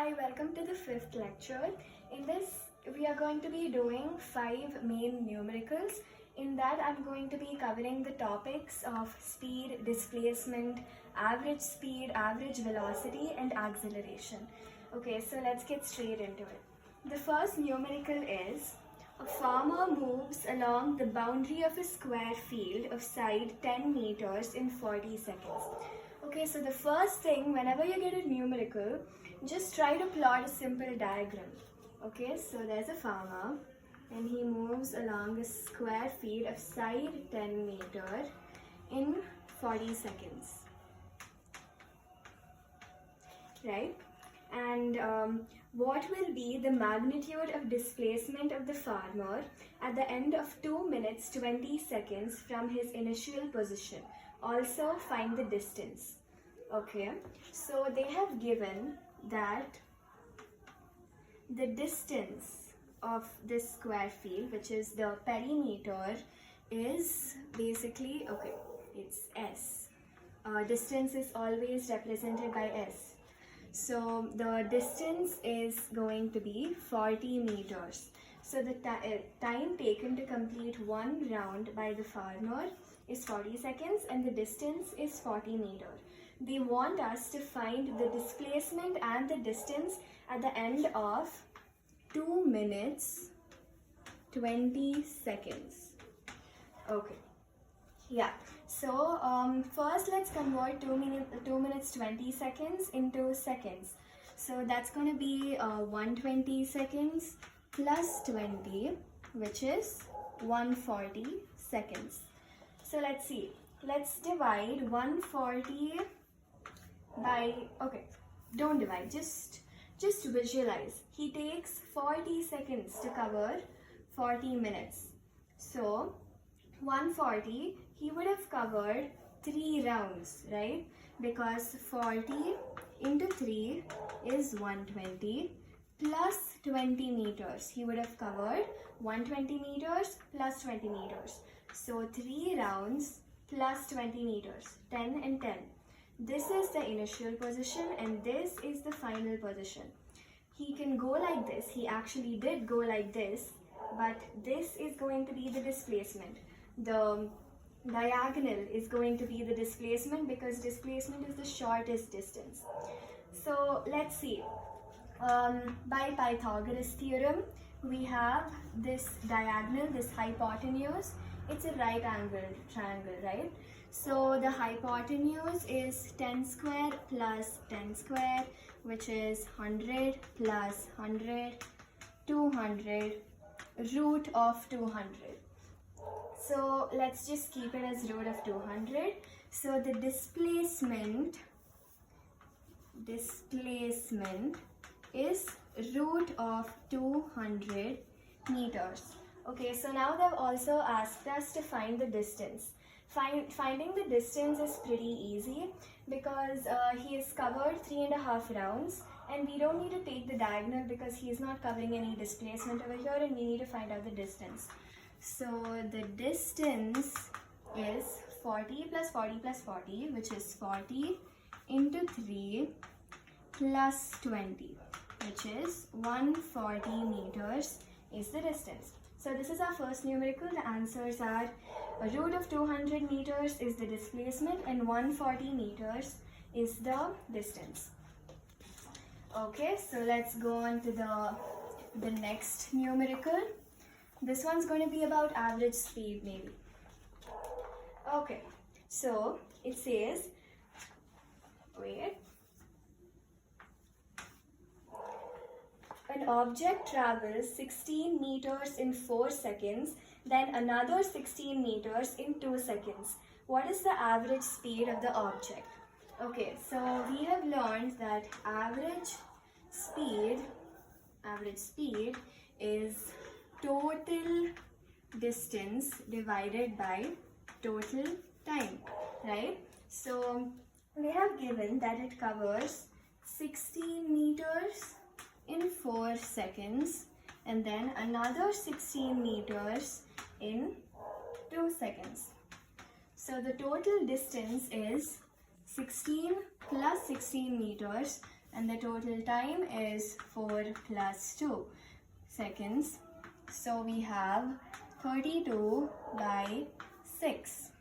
Hi, welcome to the 5th lecture. In this, we are going to be doing 5 main numericals. In that, I'm going to be covering the topics of speed, displacement, average speed, average velocity, and acceleration. Okay, so let's get straight into it. The first numerical is, a farmer moves along the boundary of a square field of side 10 meters in 40 seconds. Okay, so the first thing, whenever you get a numerical, just try to plot a simple diagram. Okay, so there's a farmer and he moves along a square field of side 10 meter in 40 seconds. Right? And what will be the magnitude of displacement of the farmer at the end of 2 minutes 20 seconds from his initial position? Also find the distance. Okay, so they have given that the distance of this square field, which is the perimeter, is basically, okay, it's S. Distance is always represented by S. So the distance is going to be 40 meters. So the time taken to complete one round by the farmer is 40 seconds and the distance is 40 meters. They want us to find the displacement and the distance at the end of 2 minutes 20 seconds. Okay. Yeah. So first let's convert 2 minutes 20 seconds into seconds. So that's going to be 120 seconds plus 20, which is 140 seconds. So let's see. Let's divide 140 by, okay, don't divide, just visualize. He takes 40 seconds to cover 40 minutes. So 140, he would have covered 3 rounds, right? Because 40 into 3 is 120 plus 20 meters. He would have covered 120 meters plus 20 meters. So 3 rounds plus 20 meters, 10 and 10. This is the initial position and this is the final position. He can go like this. He actually did go like this, but this is going to be the displacement. The diagonal is going to be the displacement because displacement is the shortest distance. So let's see. By Pythagoras theorem, we have this diagonal, this hypotenuse. It's a right angled triangle, right? So the hypotenuse is 10 square plus 10 square, which is 100 plus 100, 200, root of 200. So let's just keep it as root of 200. So the displacement is root of 200 meters. Okay, so now they've also asked us to find the distance. Finding the distance is pretty easy because he has covered 3.5 rounds and we don't need to take the diagonal because he is not covering any displacement over here and we need to find out the distance. So the distance is 40 plus 40 plus 40, which is 40 into 3 plus 20, which is 140 meters is the distance. So this is our first numerical. The answers are a root of 200 meters is the displacement and 140 meters is the distance. Okay, so let's go on to the next numerical. This one's going to be about average speed maybe. Okay, so it says, wait. An object travels 16 meters in 4 seconds, then another 16 meters in 2 seconds. What is the average speed of the object? Okay, so we have learned that average speed is total distance divided by total time, right? So we have given that it covers 16 meters in 4 seconds and then another 16 meters in 2 seconds. So the total distance is 16 plus 16 meters, and the total time is 4 plus 2 seconds. So we have 32 by 6.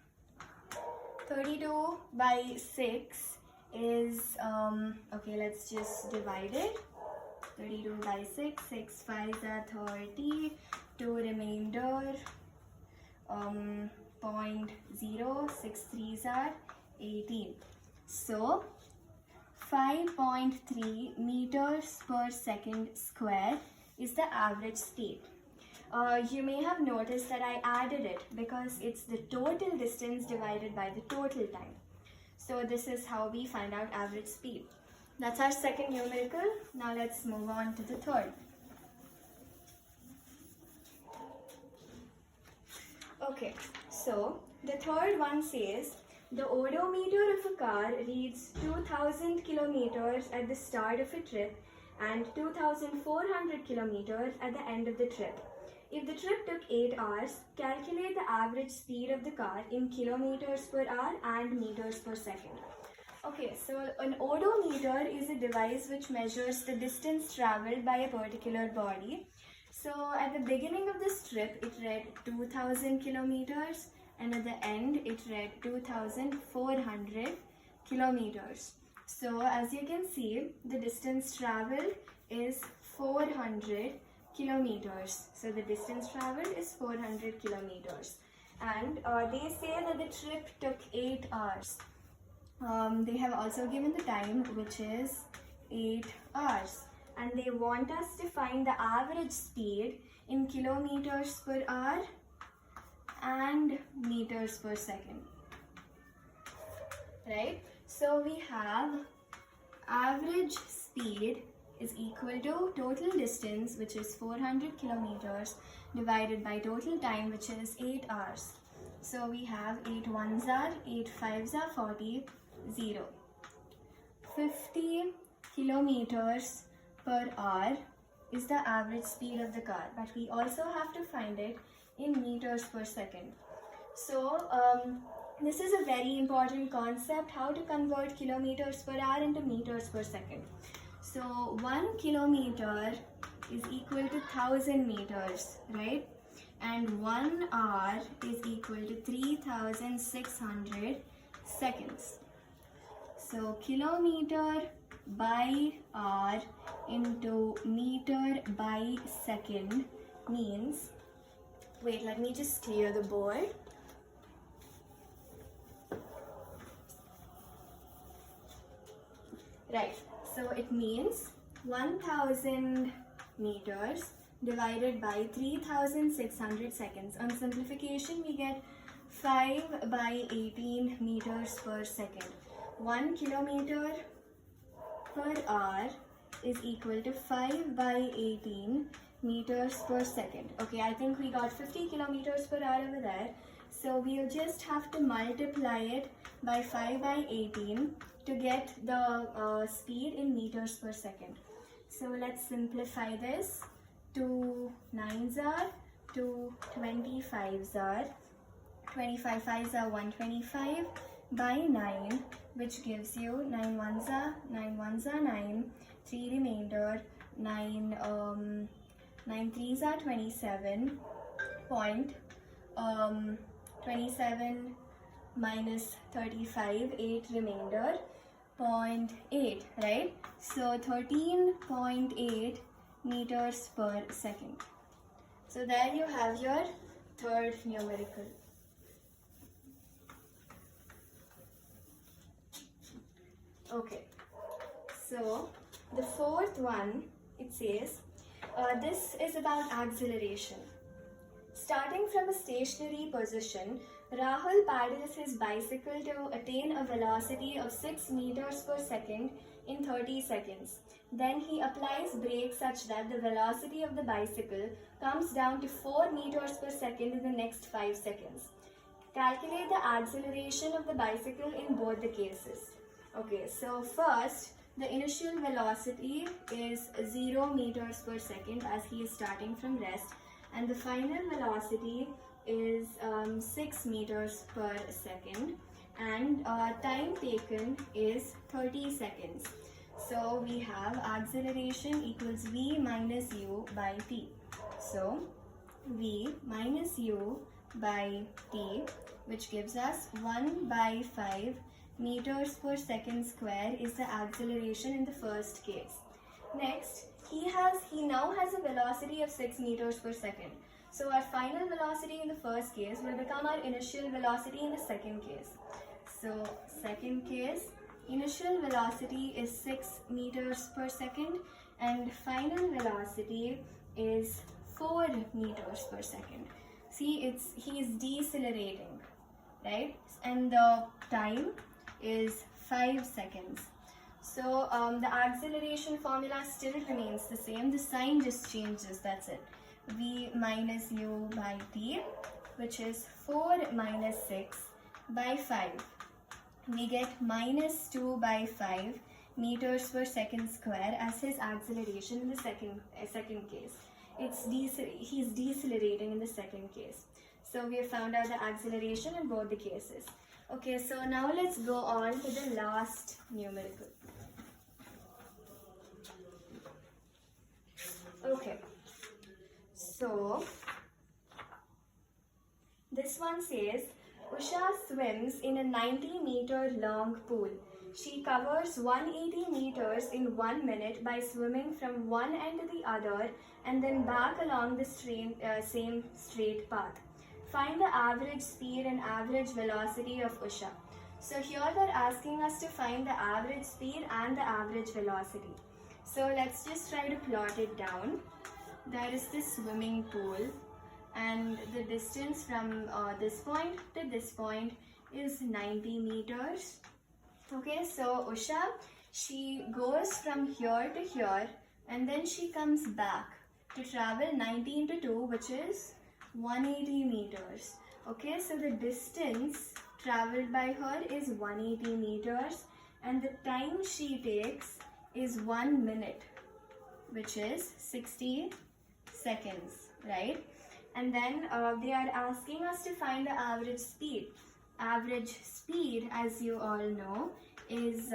32 by 6 is, okay, let's just divide it. 32 by 6, 6 5s are 30, 2 remainder, 0.0, 6 3s are 18. So 5.3 meters per second square is the average speed. You may have noticed that I added it because it's the total distance divided by the total time. So this is how we find out average speed. That's our second numerical. Now let's move on to the third. Okay, so the third one says the odometer of a car reads 2000 kilometers at the start of a trip and 2400 kilometers at the end of the trip. If the trip took 8 hours, calculate the average speed of the car in kilometers per hour and meters per second. Okay, so an odometer is a device which measures the distance traveled by a particular body. So at the beginning of this trip, it read 2000 kilometers and at the end, it read 2400 kilometers. So as you can see, the distance traveled is 400 kilometers. So the distance traveled is 400 kilometers. And they say that the trip took 8 hours. They have also given the time, which is 8 hours. And they want us to find the average speed in kilometers per hour and meters per second. Right? So we have average speed is equal to total distance, which is 400 kilometers, divided by total time, which is 8 hours. So we have 8 ones are, 8 fives are 40, 0. 50 kilometers per hour is the average speed of the car, but we also have to find it in meters per second. So this is a very important concept, how to convert kilometers per hour into meters per second. So 1 kilometer is equal to 1000 meters, right? And 1 hour is equal to 3600 seconds. So kilometer by hour into meter by second means, wait, let me just clear the board. Right, so it means 1000 meters divided by 3600 seconds. On simplification, we get 5 by 18 meters per second. 1 kilometer per hour is equal to 5 by 18 meters per second. Okay, I think we got 50 kilometers per hour over there. So we'll just have to multiply it by 5 by 18 to get the speed in meters per second. So let's simplify this. 2 9s are, 2 25s are, 25 5s are 125 by 9, which gives you 9 1s are, 9 1s are 9, 3 remainder, 9 3s are 27, 27 minus 35, 8 remainder, 0.8, right? So 13.8 meters per second. So there you have your third numerical. Okay, so the fourth one, it says, this is about acceleration. Starting from a stationary position, Rahul paddles his bicycle to attain a velocity of 6 meters per second in 30 seconds. Then he applies brakes such that the velocity of the bicycle comes down to 4 meters per second in the next 5 seconds. Calculate the acceleration of the bicycle in both the cases. Okay, so first, the initial velocity is 0 meters per second as he is starting from rest, and the final velocity is 6 meters per second, and time taken is 30 seconds. So we have acceleration equals v minus u by t. So v minus u by t, which gives us 1 by 5 meters per second square, is the acceleration in the first case. Next, he now has a velocity of 6 meters per second. So our final velocity in the first case will become our initial velocity in the second case. So second case, initial velocity is 6 meters per second and final velocity is 4 meters per second. See, he is decelerating, right? And the time is 5 seconds. So the acceleration formula still remains the same. The sign just changes, that's it. V minus u by t, which is 4 minus 6 by 5. We get minus 2 by 5 meters per second square as his acceleration in the second case. He's decelerating in the second case. So we have found out the acceleration in both the cases. Okay, so now let's go on to the last numerical. Okay, so this one says, Usha swims in a 90-meter long pool. She covers 180 meters in 1 minute by swimming from one end to the other and then back along the same straight path. Find the average speed and average velocity of Usha. So here they're asking us to find the average speed and the average velocity. So let's just try to plot it down. There is this swimming pool and the distance from this point to this point is 90 meters. Okay, so Usha, she goes from here to here and then she comes back to travel 90 into 2, which is 180 meters. Okay, so the distance traveled by her is 180 meters and the time she takes is 1 minute, which is 60 seconds, right? And then they are asking us to find the average speed. Average speed, as you all know, is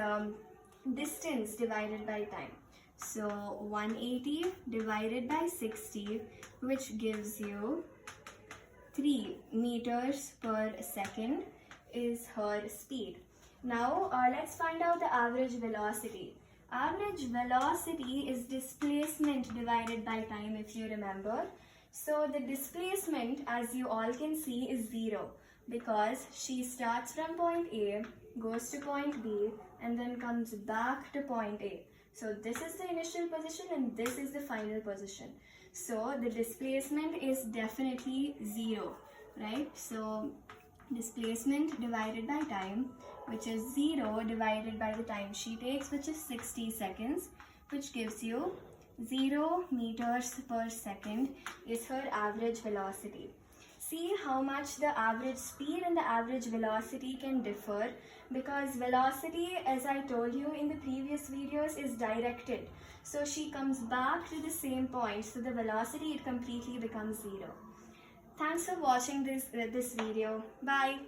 distance divided by time. So 180 divided by 60, which gives you 3 meters per second is her speed. Now let's find out the average velocity. Average velocity is displacement divided by time, if you remember. So the displacement, as you all can see, is 0 because she starts from point A, goes to point B and then comes back to point A. So this is the initial position and this is the final position. So the displacement is definitely 0, right? So displacement divided by time, which is 0 divided by the time she takes, which is 60 seconds, which gives you 0 meters per second is her average velocity. See how much the average speed and the average velocity can differ, because velocity, as I told you in the previous videos, is directed. So she comes back to the same point, so the velocity, it completely becomes 0. Thanks for watching this video. Bye.